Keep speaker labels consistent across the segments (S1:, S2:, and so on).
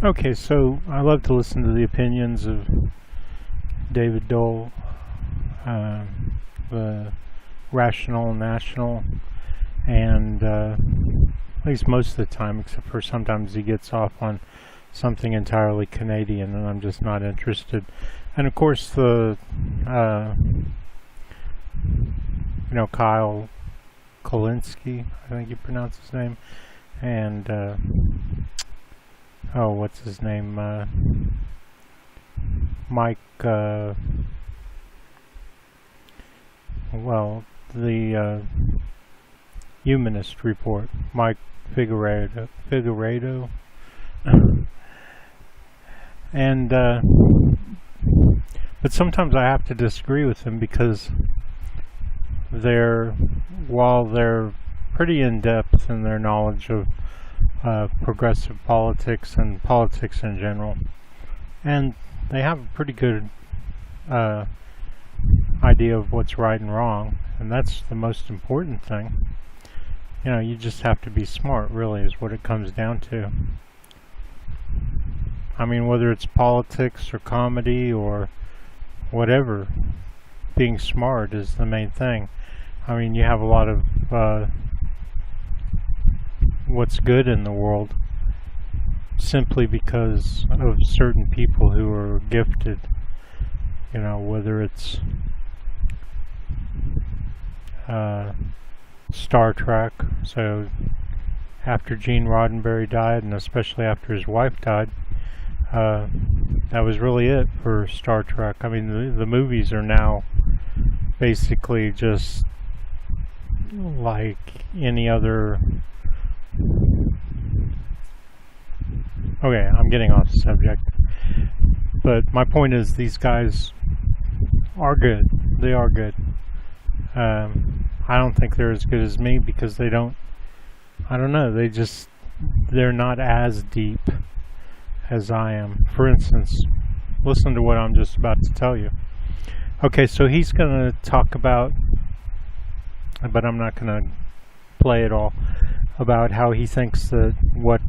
S1: Okay, so I love to listen to the opinions of David Dole, the Rational National, and at least most of the time, except for sometimes he gets off on something entirely Canadian, and I'm just not interested. And of course, the Kyle Kolinsky, I think you pronounce his name, and what's his name? Mike. The Humanist Report, Mike Figueredo, and but sometimes I have to disagree with him because while they're pretty in depth in their knowledge of progressive politics and politics in general, and they have a pretty good idea of what's right and wrong, and that's the most important thing. You just have to be smart, really, is what it comes down to. I mean, whether it's politics or comedy or whatever, being smart is the main thing. I mean, you have a lot of what's good in the world simply because of certain people who are gifted. Whether it's Star Trek. So after Gene Roddenberry died, and especially after his wife died, that was really it for Star Trek. I mean, the movies are now basically just like any other. Okay, I'm getting off the subject. But my point is, these guys are good. They are good. I don't think they're as good as me because they don't. I don't know. They're not as deep as I am. For instance, listen to what I'm just about to tell you. Okay, so he's going to talk about, but I'm not going to play it all, about how he thinks that what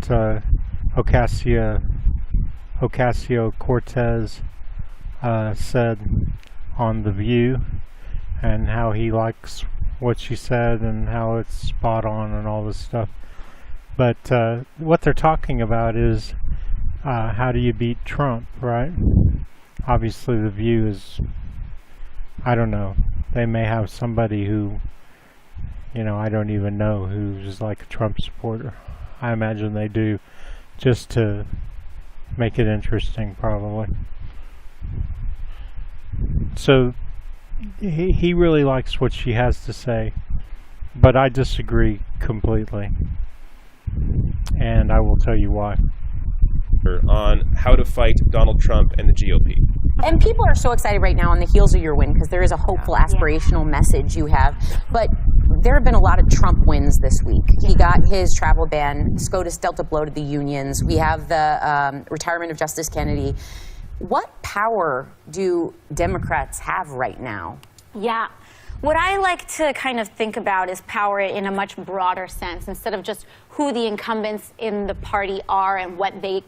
S1: Ocasio-Cortez said on The View, and how he likes what she said and how it's spot on and all this stuff. But what they're talking about is how do you beat Trump, right? Obviously The View is, I don't know, they may have somebody who, I don't even know, who's like a Trump supporter. I imagine they do, just to make it interesting, probably. So he really likes what she has to say, but I disagree completely, and I will tell you why.
S2: On how to fight Donald Trump and the GOP.
S3: And people are so excited right now on the heels of your win because there is a hopeful, aspirational message you have. But there have been a lot of Trump wins this week. He got his travel ban. SCOTUS dealt a blow to the unions. We have the retirement of Justice Kennedy. What power do Democrats have right now?
S4: Yeah. What I like to kind of think about is power in a much broader sense, instead of just who the incumbents in the party are and what they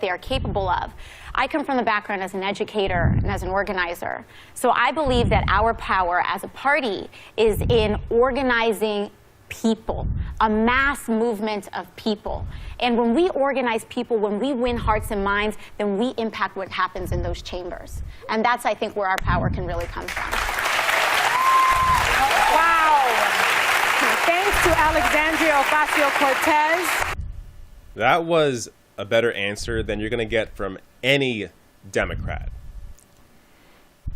S4: are capable of. I come from the background as an educator and as an organizer. So I believe that our power as a party is in organizing people, a mass movement of people. And when we organize people, when we win hearts and minds, then we impact what happens in those chambers. And that's, I think, where our power can really come from.
S5: Wow. Thanks to Alexandria Ocasio-Cortez.
S2: That was a better answer than you're going to get from any Democrat.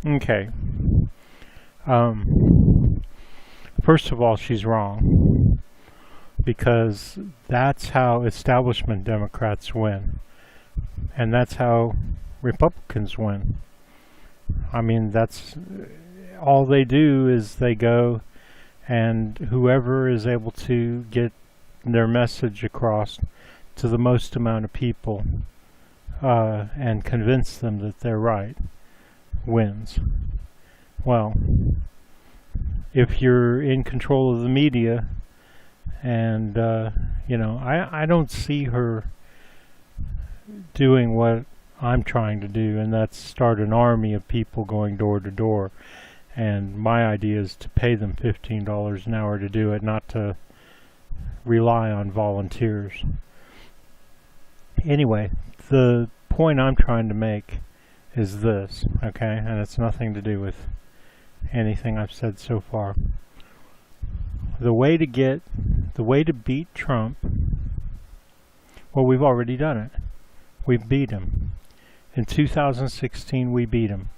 S1: Okay. First of all, she's wrong, because that's how establishment Democrats win, and that's how Republicans win. I mean, that's all they do, is they go, and whoever is able to get their message across to the most amount of people and convince them that they're right wins. Well, if you're in control of the media, and I don't see her doing what I'm trying to do, and that's start an army of people going door to door. And my idea is to pay them $15 an hour to do it, not to rely on volunteers. Anyway, the point I'm trying to make is this, okay? And it's nothing to do with anything I've said so far. The way to beat Trump, well, we've already done it. We've beat him. In 2016, we beat him.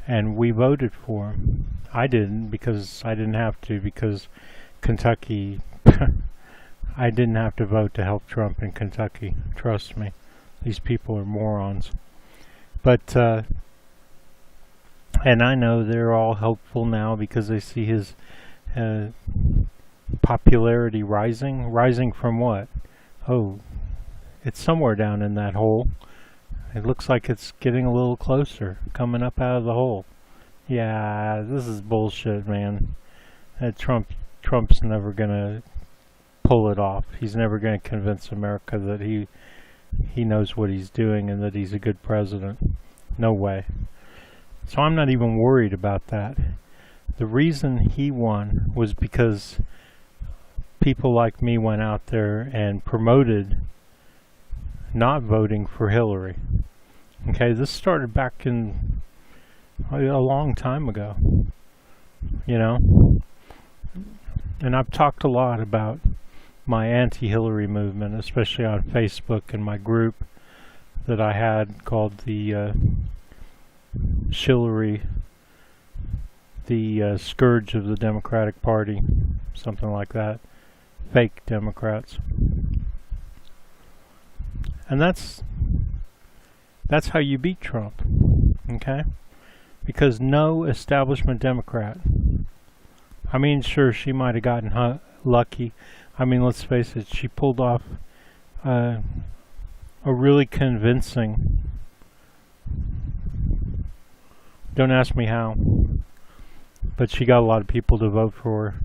S1: And we voted for him. I didn't, because I didn't have to, because Kentucky, I didn't have to vote to help Trump in Kentucky. Trust me. These people are morons. But, and I know they're all helpful now because they see his popularity rising. Rising from what? Oh, it's somewhere down in that hole. It looks like it's getting a little closer, coming up out of the hole. Yeah, this is bullshit, man. Trump's never gonna pull it off. He's never gonna convince America that he knows what he's doing and that he's a good president. No way. So I'm not even worried about that. The reason he won was because people like me went out there and promoted not voting for Hillary. Okay, this started back in a long time ago, you know. And I've talked a lot about my anti-Hillary movement, especially on Facebook and my group that I had called the Shillery, the scourge of the Democratic Party, something like that. Fake Democrats. And that's how you beat Trump, okay? Because no establishment Democrat, I mean, sure, she might have gotten lucky. I mean, let's face it, she pulled off a really convincing, don't ask me how, but she got a lot of people to vote for her,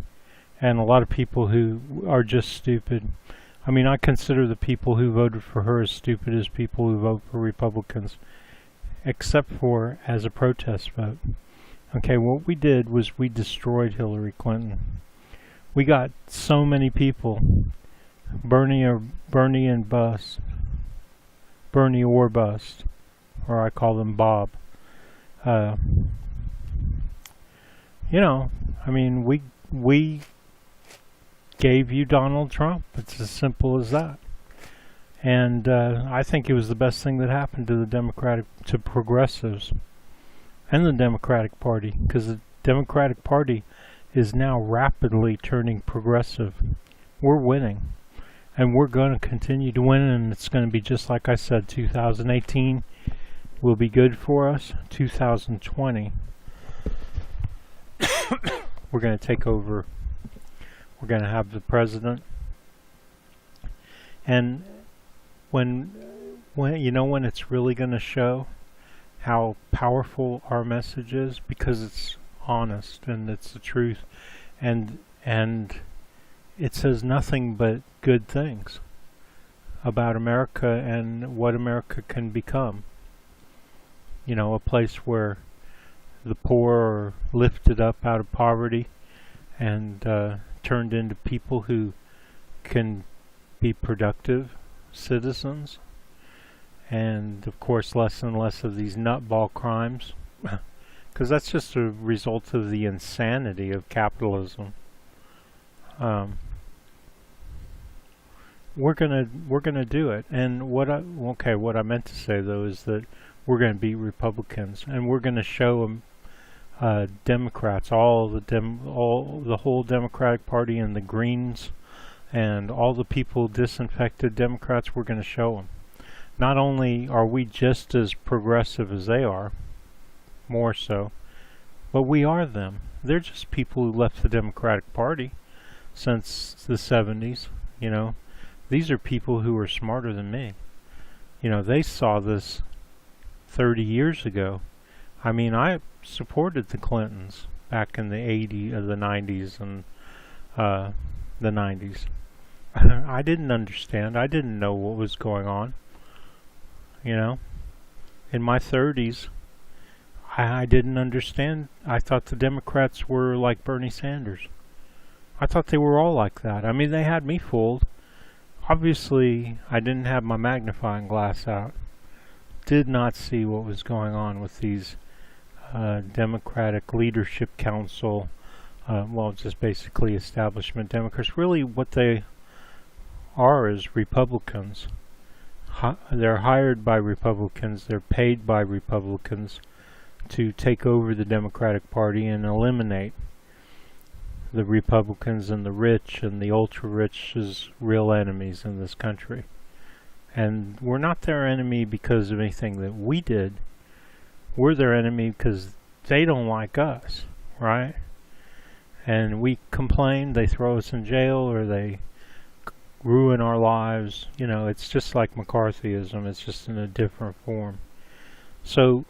S1: and a lot of people who are just stupid. I mean, I consider the people who voted for her as stupid as people who vote for Republicans, except for as a protest vote. Okay, what we did was we destroyed Hillary Clinton. We got so many people, Bernie and bust, Bernie or bust, or I call them Bob. You know, I mean, we gave you Donald Trump. It's as simple as that. And I think it was the best thing that happened to progressives and the Democratic Party, because the Democratic Party is now rapidly turning progressive. We're winning, and we're going to continue to win, and it's going to be just like I said, 2018 will be good for us. 2020, we're going to take over. We're going to have the president. And when it's really going to show how powerful our message is, because it's honest and it's the truth, and it says nothing but good things about America and what America can become. You know, a place where the poor are lifted up out of poverty and turned into people who can be productive citizens, and of course less and less of these nutball crimes, because that's just a result of the insanity of capitalism. We're gonna do it. And what I meant to say though is that we're gonna beat Republicans, and we're gonna show them Democrats, all the whole Democratic Party and the Greens and all the people disinfected Democrats. We're going to show them. Not only are we just as progressive as they are, more so, but we are them. They're just people who left the Democratic Party since the 70s, you know. These are people who are smarter than me. You know, they saw this 30 years ago. I mean, I supported the Clintons back in the 90s and the 90s. I didn't understand. I didn't know what was going on. You know, in my 30s, I didn't understand. I thought the Democrats were like Bernie Sanders. I thought they were all like that. I mean, they had me fooled. Obviously, I didn't have my magnifying glass out. Did not see what was going on with these Democratic Leadership Council, well, just basically establishment Democrats. Really, what they are is Republicans. They're hired by Republicans. They're paid by Republicans to take over the Democratic Party and eliminate the Republicans and the rich and the ultra-rich as real enemies in this country. And we're not their enemy because of anything that we did. We're their enemy because they don't like us, right? And we complain, they throw us in jail, or they ruin our lives. You know, it's just like McCarthyism. It's just in a different form. So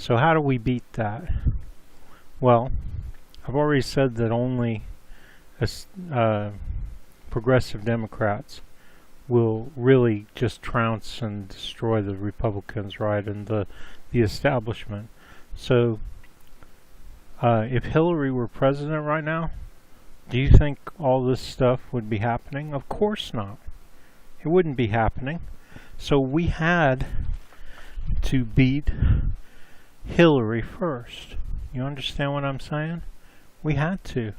S1: how do we beat that? Well, I've already said that only progressive Democrats will really just trounce and destroy the Republicans, right, and the establishment. So, if Hillary were president right now, do you think all this stuff would be happening? Of course not. It wouldn't be happening. So we had to beat Hillary first. You understand what I'm saying? We had to.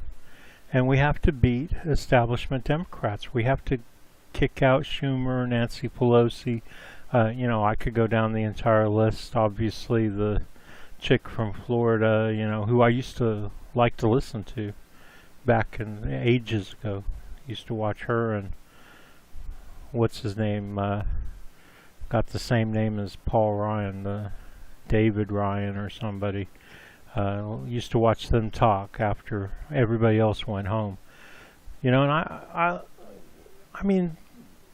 S1: And we have to beat establishment Democrats. We have to kick out Schumer, Nancy Pelosi. You know, I could go down the entire list. Obviously, the chick from Florida, you know, who I used to like to listen to back in ages ago. Used to watch her, and what's his name? Got the same name as Paul Ryan, David Ryan or somebody. Used to watch them talk after everybody else went home. You know, and I mean,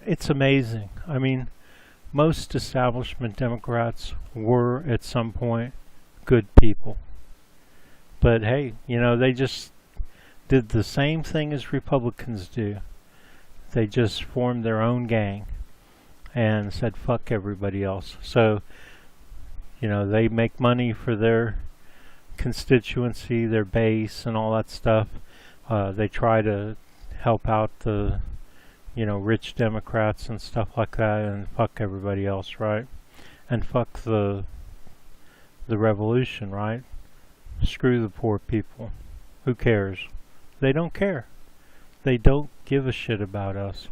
S1: it's amazing. I mean, most establishment Democrats were at some point good people. But hey, you know, they just did the same thing as Republicans do. They just formed their own gang and said fuck everybody else. So, you know, they make money for their constituency, their base, and all that stuff. They try to help out the, you know, rich Democrats and stuff like that, and fuck everybody else, right? And fuck the revolution, right? Screw the poor people. Who cares? They don't care. They don't give a shit about us.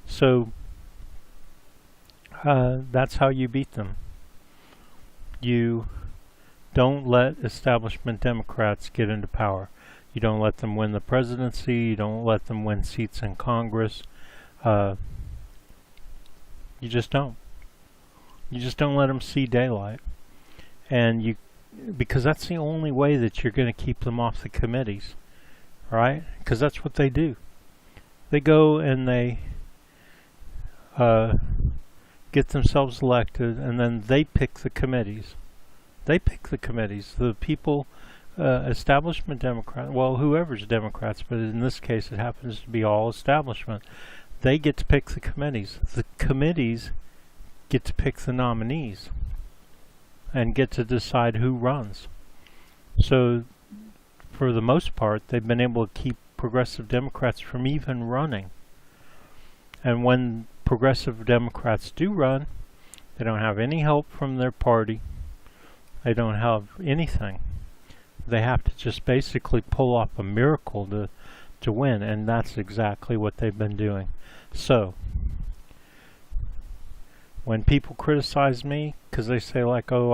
S1: So that's how you beat them. You don't let establishment Democrats get into power. You don't let them win the presidency. You don't let them win seats in Congress. You just don't. You just don't let them see daylight. And because that's the only way that you're going to keep them off the committees, right? Because that's what they do. They go and they get themselves elected, and then they pick the committees. They pick the committees. The people, establishment Democrats, well, whoever's Democrats, but in this case it happens to be all establishment. They get to pick the committees. The committees get to pick the nominees and get to decide who runs. So, for the most part, they've been able to keep progressive Democrats from even running. And when progressive Democrats do run, they don't have any help from their party. They don't have anything. They have to just basically pull off a miracle to win, and that's exactly what they've been doing. So, when people criticize me because they say like, oh,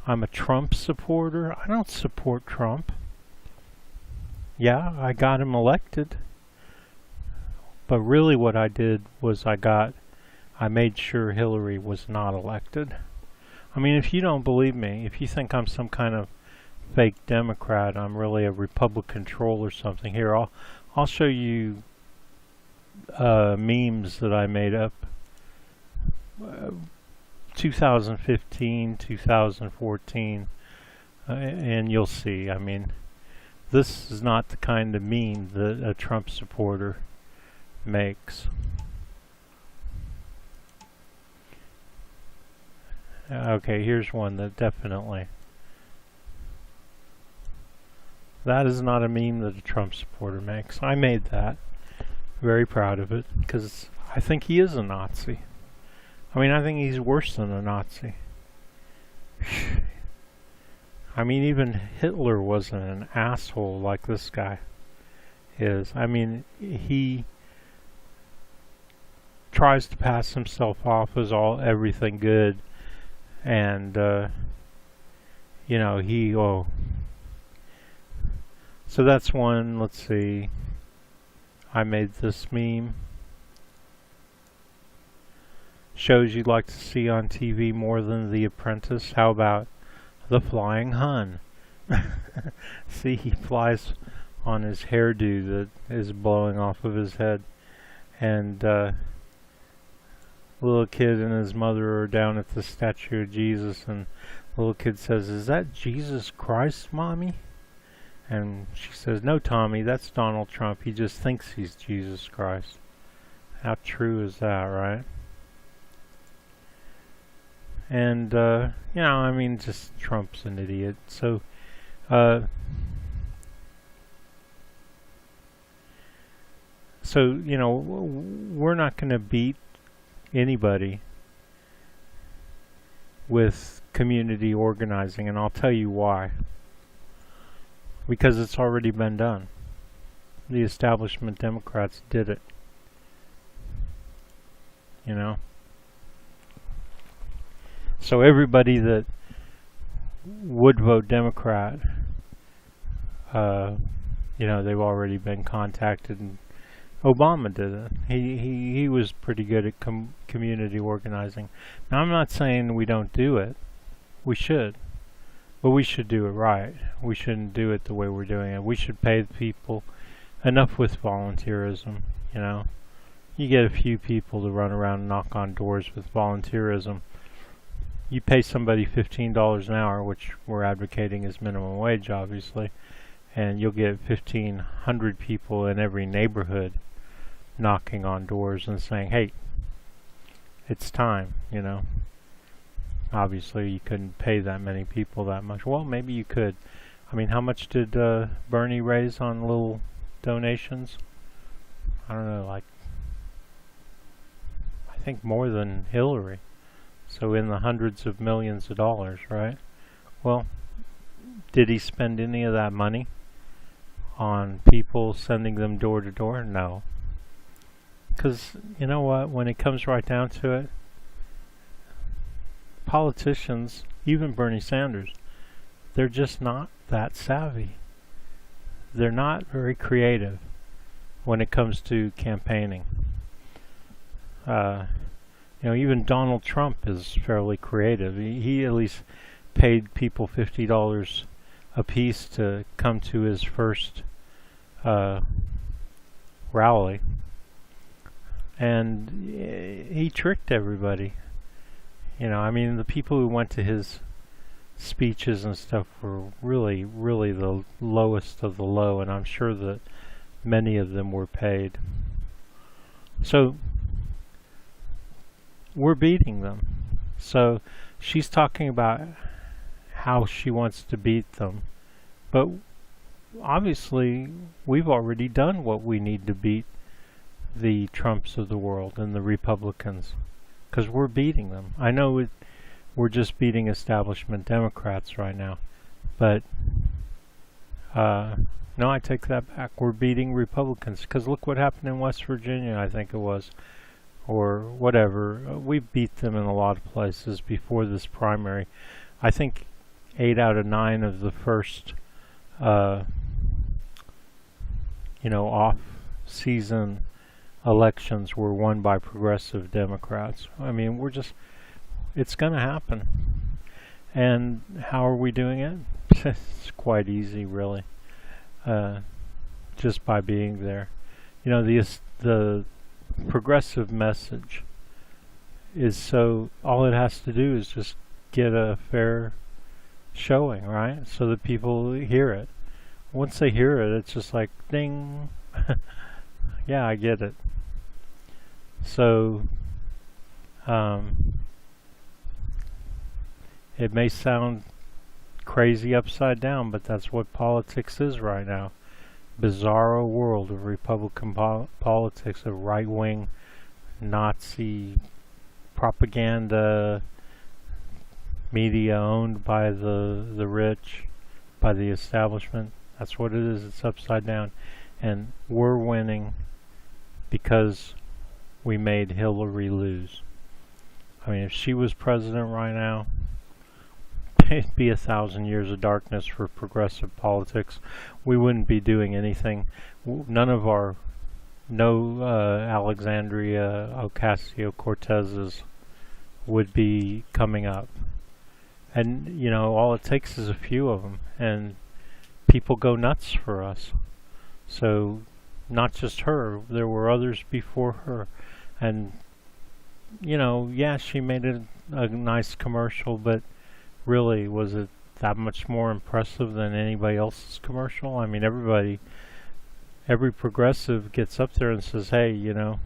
S1: I'm a Trump supporter, I don't support Trump. Yeah, I got him elected. But really what I did was I made sure Hillary was not elected. I mean, if you don't believe me, if you think I'm some kind of fake Democrat, I'm really a Republican troll or something, here, I'll show you memes that I made up 2015, 2014, and you'll see. I mean, this is not the kind of meme that a Trump supporter makes. Okay, here's one that definitely. That is not a meme that a Trump supporter makes. I made that. Very proud of it, because I think he is a Nazi. I mean, I think he's worse than a Nazi. I mean, even Hitler wasn't an asshole like this guy is. I mean, he tries to pass himself off as everything good, and you know, so that's one. Let's see. I made this meme. Shows you'd like to see on TV more than The Apprentice. How about The Flying Hun? See, he flies on his hairdo that is blowing off of his head. And little kid and his mother are down at the statue of Jesus, and the little kid says, "Is that Jesus Christ, Mommy?" And she says, "No, Tommy, that's Donald Trump. He just thinks he's Jesus Christ." How true is that, right? And, you know, I mean, just Trump's an idiot. So, you know, we're not going to beat anybody with community organizing, and I'll tell you why. Because it's already been done. The establishment Democrats did it. You know? So everybody that would vote Democrat, you know, they've already been contacted, and Obama did it. He was pretty good at community organizing. Now, I'm not saying we don't do it. We should. But we should do it right. We shouldn't do it the way we're doing it. We should pay the people enough with volunteerism, you know. You get a few people to run around and knock on doors with volunteerism. You pay somebody $15 an hour, which we're advocating as minimum wage, obviously, and you'll get 1,500 people in every neighborhood knocking on doors and saying, "Hey, it's time," you know. Obviously, you couldn't pay that many people that much. Well, maybe you could. I mean, how much did Bernie raise on little donations? I don't know, like, I think more than Hillary. So in the hundreds of millions of dollars, right? Well, did he spend any of that money on people, sending them door to door? No. Because, you know what, when it comes right down to it, politicians, even Bernie Sanders, they're just not that savvy. They're not very creative when it comes to campaigning. You know, even Donald Trump is fairly creative. He at least paid people $50 a piece to come to his first rally. And he tricked everybody. You know, I mean, the people who went to his speeches and stuff were really, really the lowest of the low, and I'm sure that many of them were paid. So, we're beating them. So, she's talking about how she wants to beat them. But, obviously, we've already done what we need to beat the Trumps of the world and the Republicans. Because we're beating them. I know we're just beating establishment Democrats right now. But, no, I take that back. We're beating Republicans. Because look what happened in West Virginia, I think it was. Or whatever. We beat them in a lot of places before this primary. I think 8 out of 9 of the first, you know, off-season elections were won by progressive Democrats. I mean, it's going to happen. And how are we doing it? It's quite easy, really. Just by being there. You know, the progressive message is so, all it has to do is just get a fair showing, right? So that people hear it. Once they hear it, it's just like, ding. Yeah, I get it. So, It may sound crazy upside down, but that's what politics is right now. Bizarro world of Republican politics, of right-wing Nazi propaganda, media owned by the rich, by the establishment. That's what it is. It's upside down. And we're winning because we made Hillary lose. I mean, if she was president right now, it'd be 1,000 years of darkness for progressive politics. We wouldn't be doing anything. None of our, no Alexandria Ocasio-Cortezes would be coming up. And, you know, all it takes is a few of them, and people go nuts for us. So, not just her, there were others before her. And, you know, yeah, she made a nice commercial, but really, was it that much more impressive than anybody else's commercial? I mean, every progressive gets up there and says, hey, you know,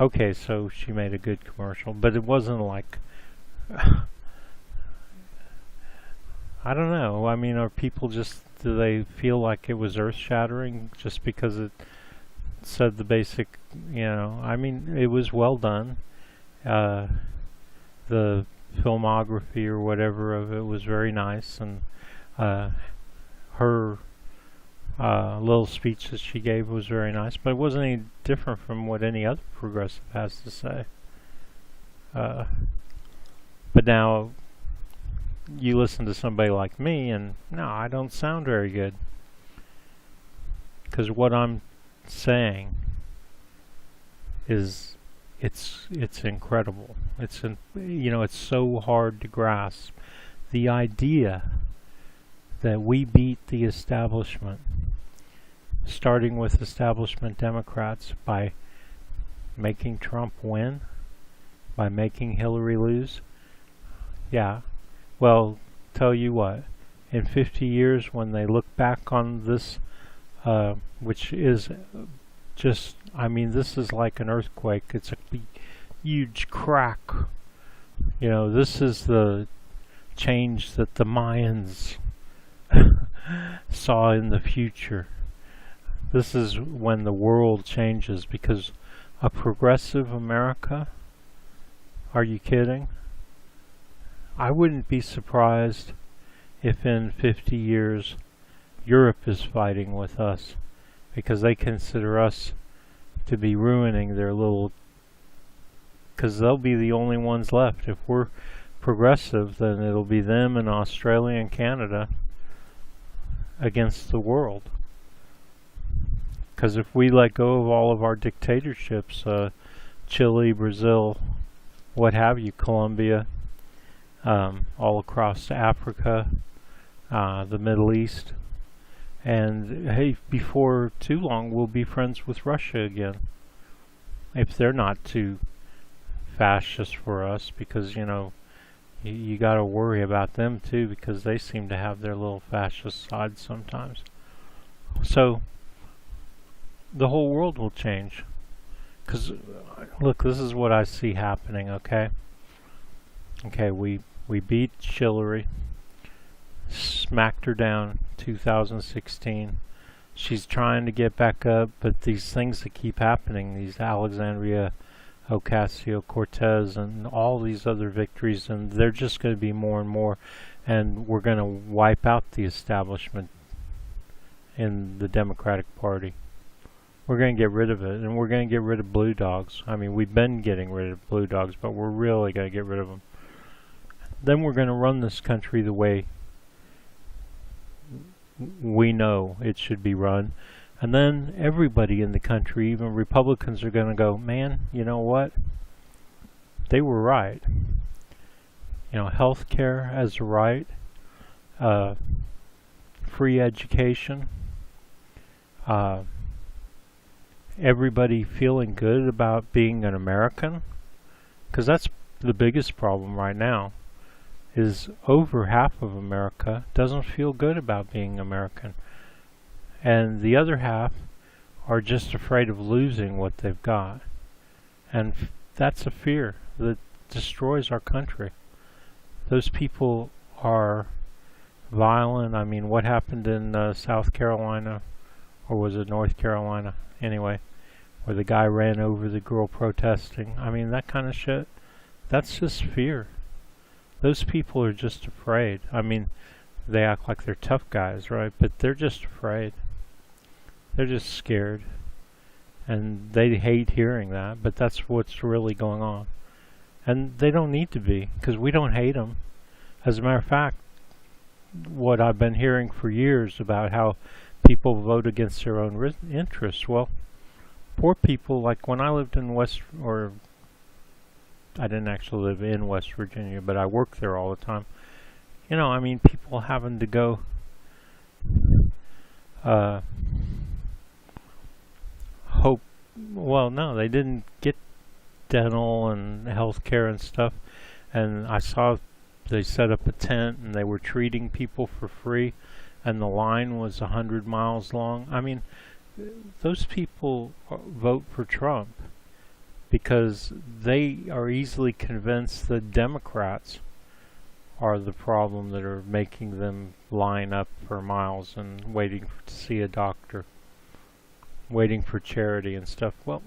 S1: okay, so she made a good commercial, but it wasn't like, I don't know. I mean, are people just, do they feel like it was earth-shattering just because it said the basic, you know, I mean, it was well done. The filmography or whatever of it was very nice, and her little speech that she gave was very nice, but it wasn't any different from what any other progressive has to say. But now you listen to somebody like me, and no, I don't sound very good, because what I'm saying is it's incredible. You know, it's so hard to grasp the idea that we beat the establishment, starting with establishment Democrats, by making Trump win, by making Hillary lose. Yeah, well, tell you what, in 50 years when they look back on this, which is just, I mean, this is like an earthquake. It's a huge crack. You know, this is the change that the Mayans saw in the future. This is when the world changes, because a progressive America, are you kidding? I wouldn't be surprised if in 50 years Europe is fighting with us, because they consider us to be ruining their little, because they'll be the only ones left. If we're progressive, then it'll be them and Australia and Canada against the world. Because if we let go of all of our dictatorships, Chile, Brazil, what have you, Colombia, all across Africa, the Middle East, and hey, before too long we'll be friends with Russia again, if they're not too fascist for us, because, you know, you got to worry about them too, because they seem to have their little fascist side sometimes. So the whole world will change, because look, this is what I see happening. Okay, we beat Hillary, smacked her down 2016. She's trying to get back up, but these things that keep happening, these Alexandria Ocasio-Cortez and all these other victories, and they're just going to be more and more, and we're going to wipe out the establishment in the Democratic Party. We're going to get rid of it, and we're going to get rid of blue dogs. I mean, we've been getting rid of blue dogs, but we're really going to get rid of them. Then we're going to run this country the way we know it should be run. And then everybody in the country, even Republicans, are going to go, man, you know what? They were right. You know, health care as a right, free education, everybody feeling good about being an American, because that's the biggest problem right now, is over half of America doesn't feel good about being American, and the other half are just afraid of losing what they've got, and that's a fear that destroys our country. Those people are violent. I mean, what happened in South Carolina, or was it North Carolina? Anyway, where the guy ran over the girl protesting. I mean, that kind of shit. That's just fear. Those people are just afraid. I mean, they act like they're tough guys, right? But they're just afraid. They're just scared. And they hate hearing that, but that's what's really going on. And they don't need to be, because we don't hate them. As a matter of fact, what I've been hearing for years about how people vote against their own interests. Well, poor people, like when I lived in I didn't actually live in West Virginia, but I worked there all the time. You know, I mean, people having to go no, they didn't get dental and health care and stuff. And I saw they set up a tent and they were treating people for free, and the line was 100 miles long. I mean, those people vote for Trump because they are easily convinced that Democrats are the problem that are making them line up for miles and waiting to see a doctor, waiting for charity and stuff. Well,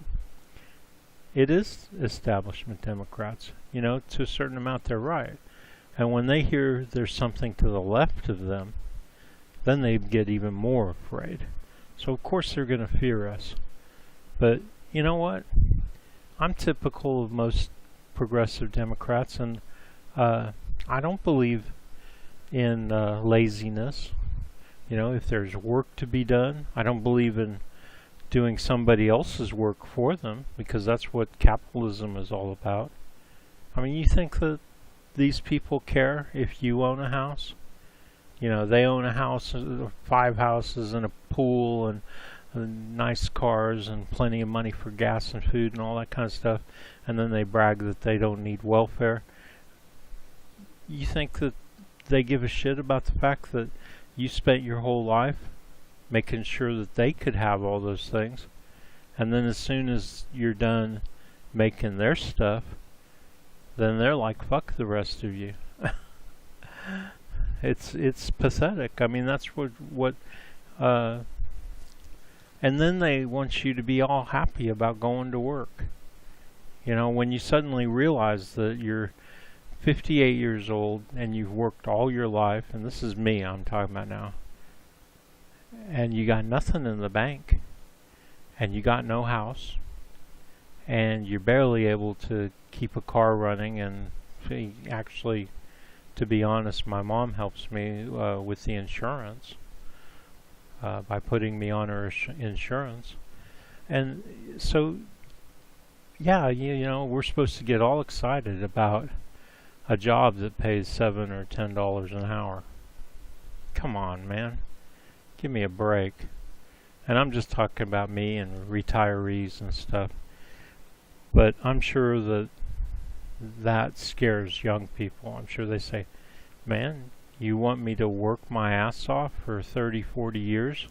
S1: it is establishment Democrats. You know, to a certain amount they're right. And when they hear there's something to the left of them, then they get even more afraid. So of course they're going to fear us. But you know what? I'm typical of most progressive Democrats, and I don't believe in laziness. You know, if there's work to be done, I don't believe in doing somebody else's work for them, because that's what capitalism is all about. I mean, you think that these people care if you own a house? You know, they own a house, 5 houses and a pool and nice cars and plenty of money for gas and food and all that kind of stuff, and then they brag that they don't need welfare. You think that they give a shit about the fact that you spent your whole life making sure that they could have all those things, and then as soon as you're done making their stuff, then they're like, fuck the rest of you. It's pathetic. I mean, that's what and then they want you to be all happy about going to work. You know, when you suddenly realize that you're 58 years old and you've worked all your life, and this is me I'm talking about now, and you got nothing in the bank, and you got no house, and you're barely able to keep a car running, and actually, to be honest, my mom helps me with the insurance by putting me on her insurance. And so, yeah, you know, we're supposed to get all excited about a job that pays $7 or $10 an hour. Come on, man. Give me a break. And I'm just talking about me and retirees and stuff. But I'm sure that scares young people. I'm sure they say, man, you want me to work my ass off for 30, 40 years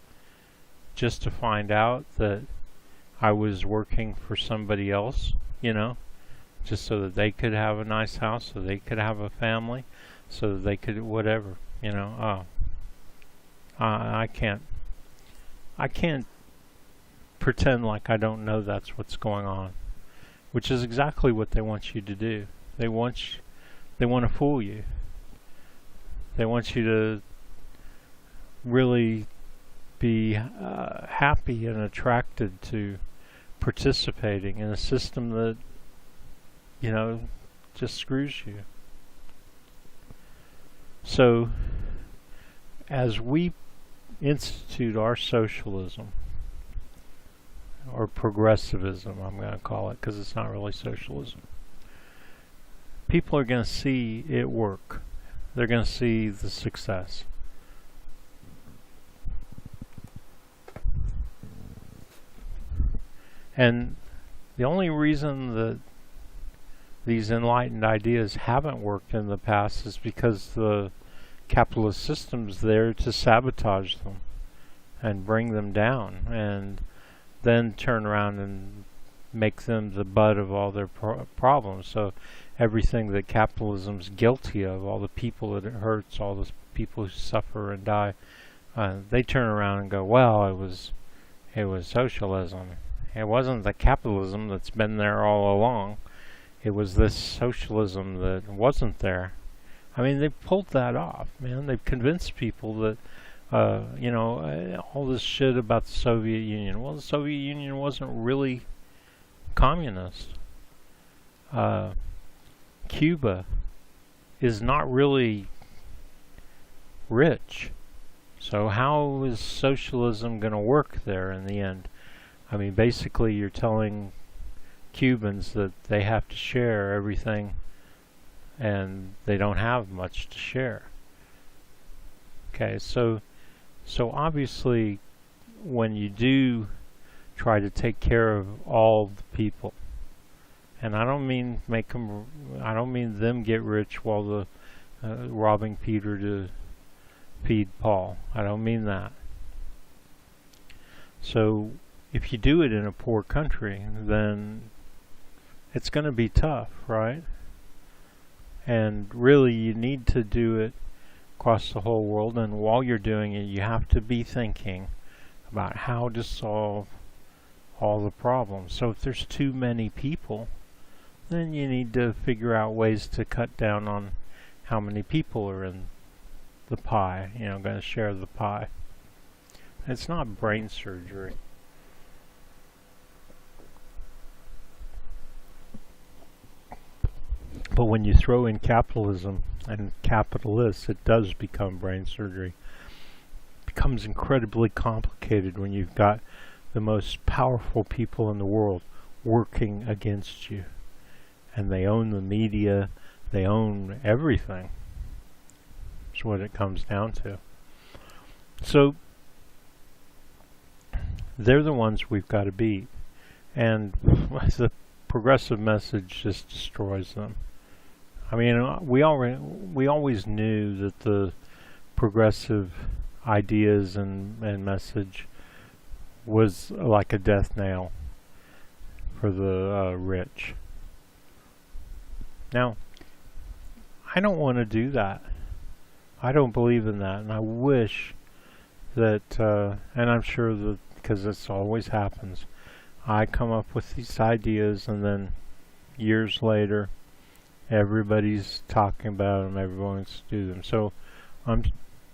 S1: just to find out that I was working for somebody else, you know, just so that they could have a nice house, so they could have a family, so that they could whatever, you know. I can't pretend like I don't know that's what's going on, which is exactly what they want you to do. They want to fool you. They want you to really be happy and attracted to participating in a system that, you know, just screws you. So, as we institute our socialism, or progressivism, I'm going to call it, because it's not really socialism, people are going to see it work. They're going to see the success. And the only reason that these enlightened ideas haven't worked in the past is because the capitalist system's there to sabotage them and bring them down, and then turn around and make them the butt of all their problems. So everything that capitalism's guilty of, all the people that it hurts, all the people who suffer and die, they turn around and go, well, it was socialism. It wasn't the capitalism that's been there all along. It was this socialism that wasn't there. I mean, they pulled that off, man. They've convinced people that, all this shit about the Soviet Union. Well, the Soviet Union wasn't really communist. Cuba is not really rich. So how is socialism going to work there in the end? I mean, basically you're telling Cubans that they have to share everything and they don't have much to share. Okay, so obviously when you do try to take care of all the people, and I don't mean them get rich while the robbing Peter to feed Paul. I don't mean that. So if you do it in a poor country, then it's going to be tough, right? And really you need to do it across the whole world, and while you're doing it you have to be thinking about how to solve all the problems. So if there's too many people, then you need to figure out ways to cut down on how many people are in the pie, going to share the pie. It's not brain surgery. But when you throw in capitalism and capitalists, it does become brain surgery. It becomes incredibly complicated when you've got the most powerful people in the world working against you. And they own the media, they own everything. That's what it comes down to. So they're the ones we've got to beat. And the progressive message just destroys them. I mean, we always knew that the progressive ideas and message was like a death nail for the rich. Now, I don't want to do that. I don't believe in that, and I wish that, and I'm sure that, because this always happens, I come up with these ideas and then years later everybody's talking about them, everyone wants to do them. So I'm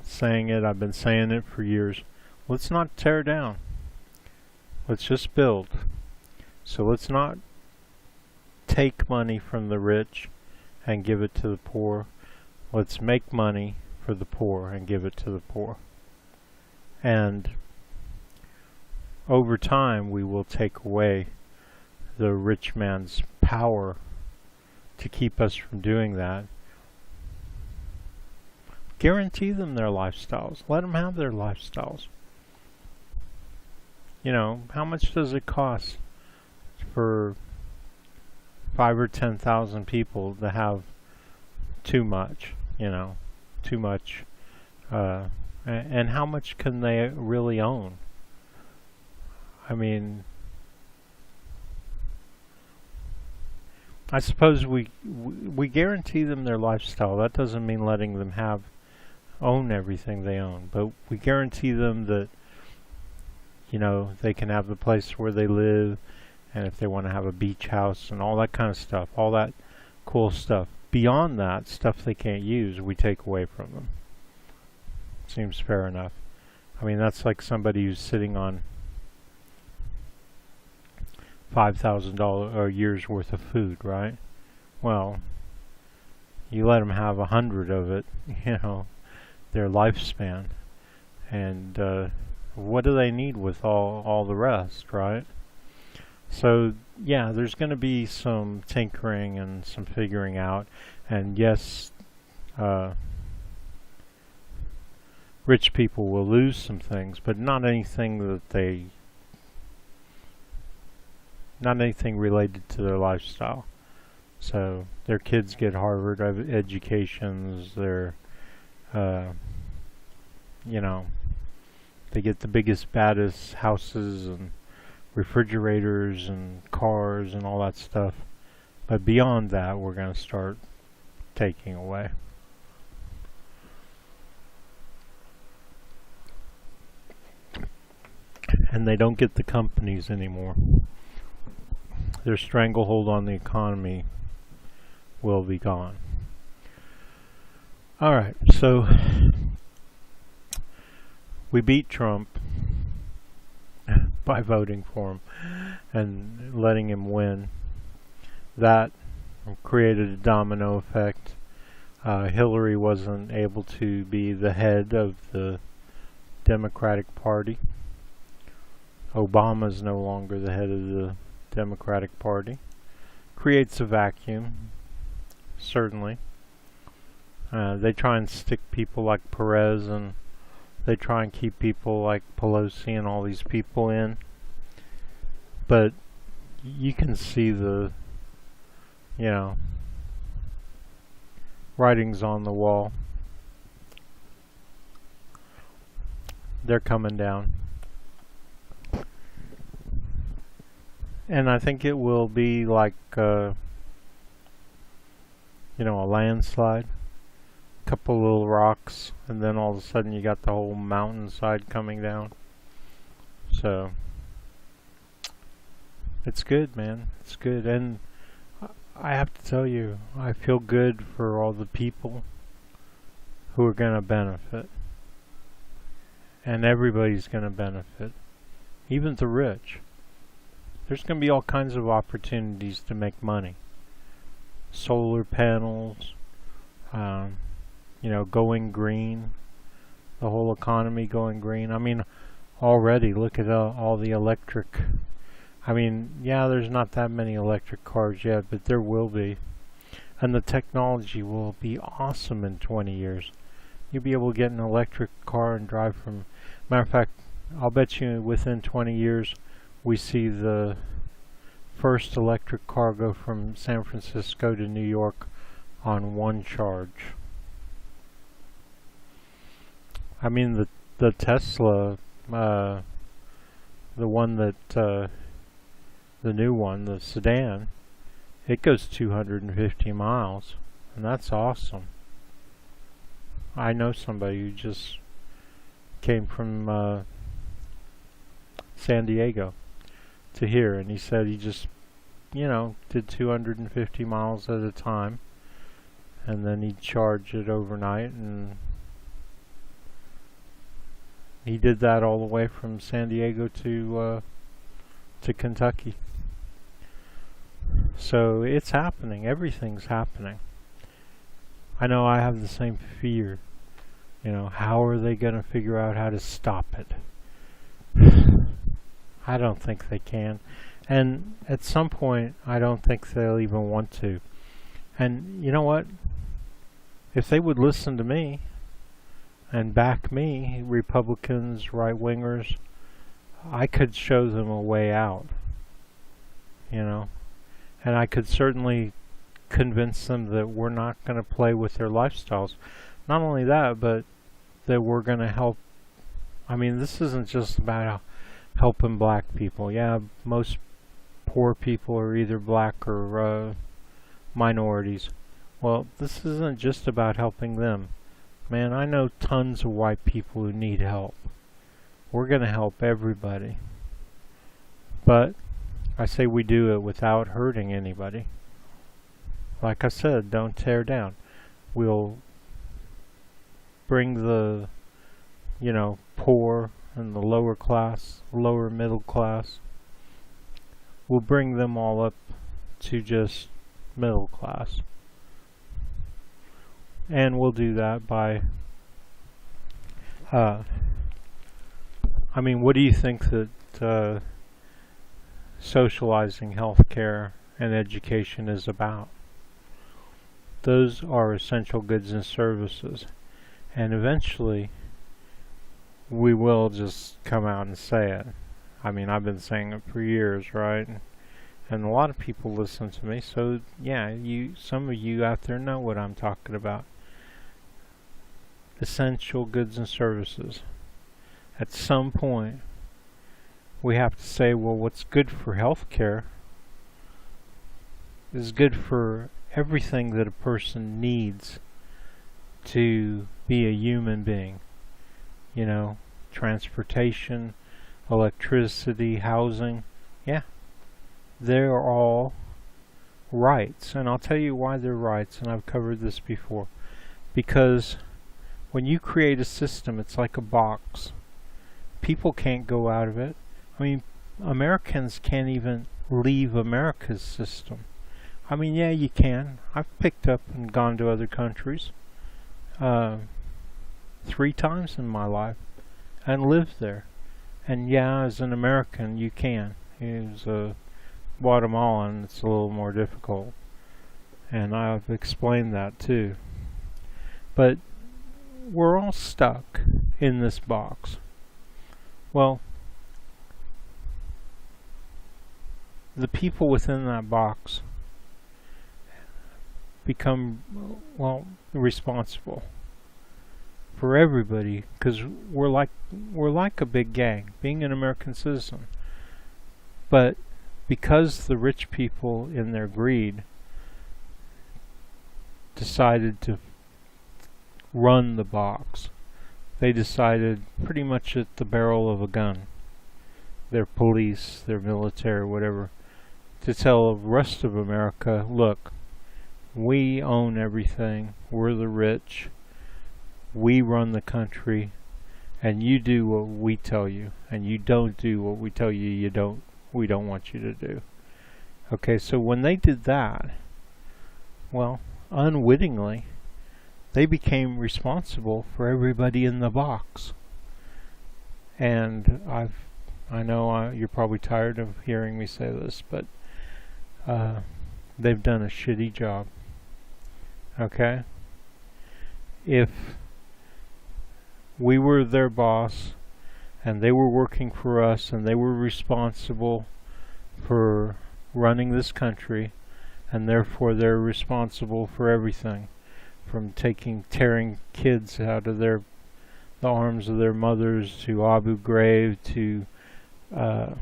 S1: saying it, I've been saying it for years. Let's not tear down. Let's just build. So let's not take money from the rich and give it to the poor. Let's make money for the poor and give it to the poor. And over time we will take away the rich man's power to keep us from doing that. Guarantee them their lifestyles. Let them have their lifestyles. How much does it cost for 5 or 10,000 people to have too much? Too much. And how much can they really own? I mean, I suppose we guarantee them their lifestyle. That doesn't mean letting them own everything they own, but we guarantee them that they can have the place where they live, and if they want to have a beach house and all that kind of stuff, all that cool stuff. Beyond that, stuff they can't use, we take away from them. Seems fair enough. I mean, that's like somebody who's sitting on $5,000 a year's worth of food, right? Well, you let them have 100 of it, their lifespan, and what do they need with all the rest, right? So yeah, there's going to be some tinkering and some figuring out, and yes, rich people will lose some things, but not anything related to their lifestyle. So their kids get Harvard educations, they get the biggest, baddest houses and refrigerators and cars and all that stuff. But beyond that, we're going to start taking away. And they don't get the companies anymore. Their stranglehold on the economy will be gone. Alright, so we beat Trump by voting for him and letting him win. That created a domino effect. Hillary wasn't able to be the head of the Democratic Party. Obama's no longer the head of the Democratic Party. Creates a vacuum, certainly. They try and stick people like Perez, and they try and keep people like Pelosi and all these people in. But you can see the, writings on the wall. They're coming down. And I think it will be like, a landslide. Couple little rocks, and then all of a sudden you got the whole mountainside coming down. So, it's good, man. It's good. And I have to tell you, I feel good for all the people who are going to benefit. And everybody's going to benefit. Even the rich. There's going to be all kinds of opportunities to make money. Solar panels, going green, the whole economy going green. I mean, already look at all the electric. I mean, yeah, there's not that many electric cars yet, but there will be. And the technology will be awesome in 20 years. You'll be able to get an electric car and drive from... Matter of fact, I'll bet you within 20 years we see the first electric car go from San Francisco to New York on one charge. I mean, the Tesla, the one that, the new one, the sedan, it goes 250 miles, and that's awesome. I know somebody who just came from San Diego to here, and he said he just, did 250 miles at a time, and then he'd charge it overnight, and he did that all the way from San Diego to Kentucky. So it's happening. Everything's happening. I know I have the same fear. How are they going to figure out how to stop it? I don't think they can. And at some point, I don't think they'll even want to. And you know what? If they would listen to me and back me, Republicans, right-wingers, I could show them a way out. And I could certainly convince them that we're not going to play with their lifestyles. Not only that, but that we're going to help. I mean, this isn't just about helping black people. Yeah, most poor people are either black or minorities. Well, this isn't just about helping them. Man, I know tons of white people who need help. We're going to help everybody. But I say we do it without hurting anybody. Like I said, don't tear down. We'll bring the, poor and the lower class, lower middle class. We'll bring them all up to just middle class. And we'll do that by, what do you think that socializing healthcare and education is about? Those are essential goods and services. And eventually, we will just come out and say it. I've been saying it for years, right? And a lot of people listen to me, so yeah, some of you out there know what I'm talking about. Essential goods and services. At some point, we have to say, well, what's good for healthcare is good for everything that a person needs to be a human being. You know, transportation, electricity, housing. Yeah, they're all rights. And I'll tell you why they're rights, and I've covered this before. Because when you create a system, it's like a box. People can't go out of it. I mean, Americans can't even leave America's system. I mean, yeah, you can. I've picked up and gone to other countries 3 times in my life and lived there. And yeah, as an American, you can. As a Guatemalan, it's a little more difficult. And I've explained that too. But we're all stuck in this box. Well, the people within that box become, well, responsible for everybody, because we're like a big gang, being an American citizen. But because the rich people in their greed decided to run the box, they decided pretty much at the barrel of a gun, their police, their military, whatever, to tell the rest of America, look, we own everything, we're the rich, we run the country, and you do what we tell you, and you don't do what we tell you we don't want you to do. Okay, so when they did that, well, unwittingly, they became responsible for everybody in the box. And I know you're probably tired of hearing me say this, but they've done a shitty job. Okay? If we were their boss and they were working for us and they were responsible for running this country, and therefore they're responsible for everything, from tearing kids out of the arms of their mothers, to Abu Ghraib, to the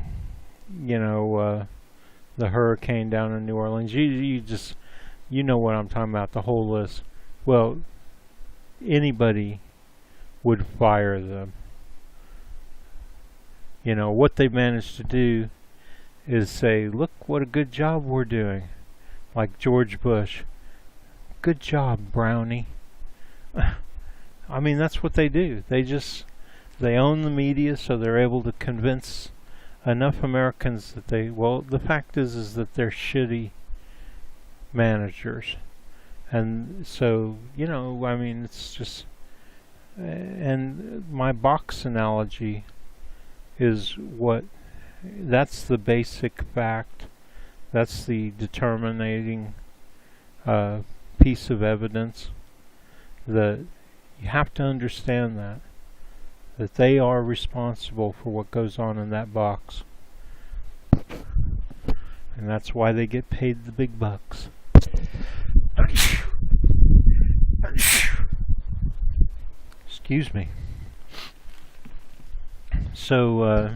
S1: hurricane down in New Orleans. You know what I'm talking about, the whole list. Well, anybody would fire them. You know, what they managed to do is say, look what a good job we're doing. Like George Bush. Good job, Brownie. I mean, that's what they do. They own the media, so they're able to convince enough Americans that the fact is that they're shitty managers. And so, I mean, it's just, and my box analogy is that's the basic fact. That's the determining piece of evidence, that you have to understand that they are responsible for what goes on in that box. And that's why they get paid the big bucks. Excuse me. So,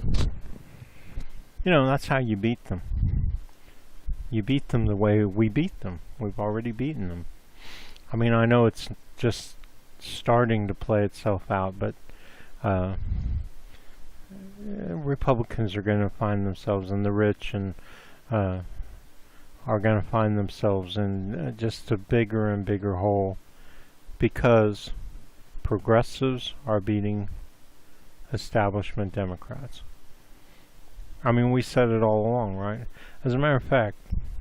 S1: that's how you beat them. You beat them the way we beat them. We've already beaten them. I mean, I know it's just starting to play itself out, but Republicans are going to find themselves in the rich, and are going to find themselves in just a bigger and bigger hole, because progressives are beating establishment Democrats. I mean, we said it all along, right? As a matter of fact,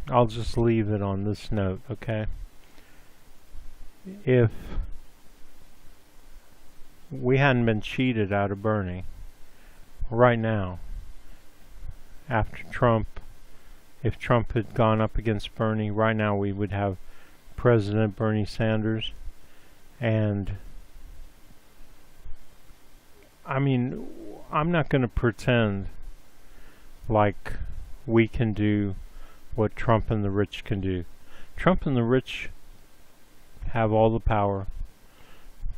S1: I'll just leave it on this note, okay? If we hadn't been cheated out of Bernie, right now, after Trump, if Trump had gone up against Bernie, right now we would have President Bernie Sanders. And I mean, I'm not going to pretend like we can do what Trump and the rich can do. Trump and the rich have all the power.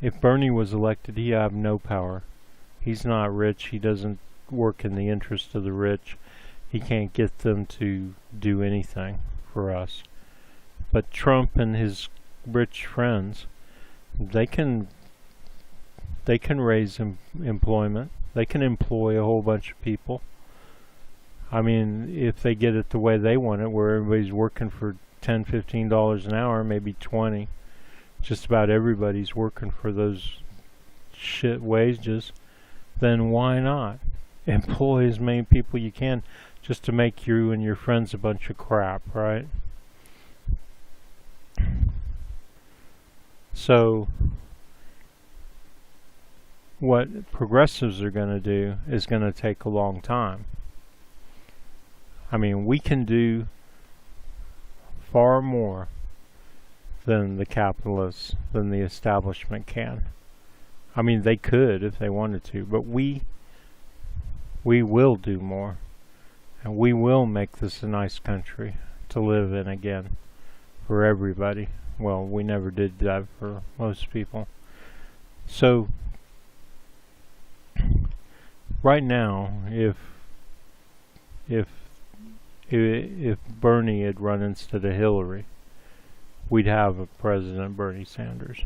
S1: If Bernie was elected, he'd have no power. He's not rich. He doesn't work in the interest of the rich. He can't get them to do anything for us. But Trump and his rich friends, they can raise employment. They can employ a whole bunch of people. I mean, if they get it the way they want it, where everybody's working for $10, $15 an hour, maybe 20, just about everybody's working for those shit wages, then why not employ as many people you can just to make you and your friends a bunch of crap, right? So what progressives are going to do is going to take a long time. I mean, we can do far more than the capitalists, than the establishment can. I mean, they could if they wanted to, but we will do more, and we will make this a nice country to live in again for everybody. Well, we never did that for most people. So right now, if Bernie had run instead of Hillary, we'd have a President Bernie Sanders.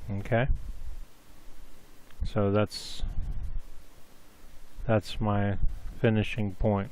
S1: Okay? So that's my finishing point.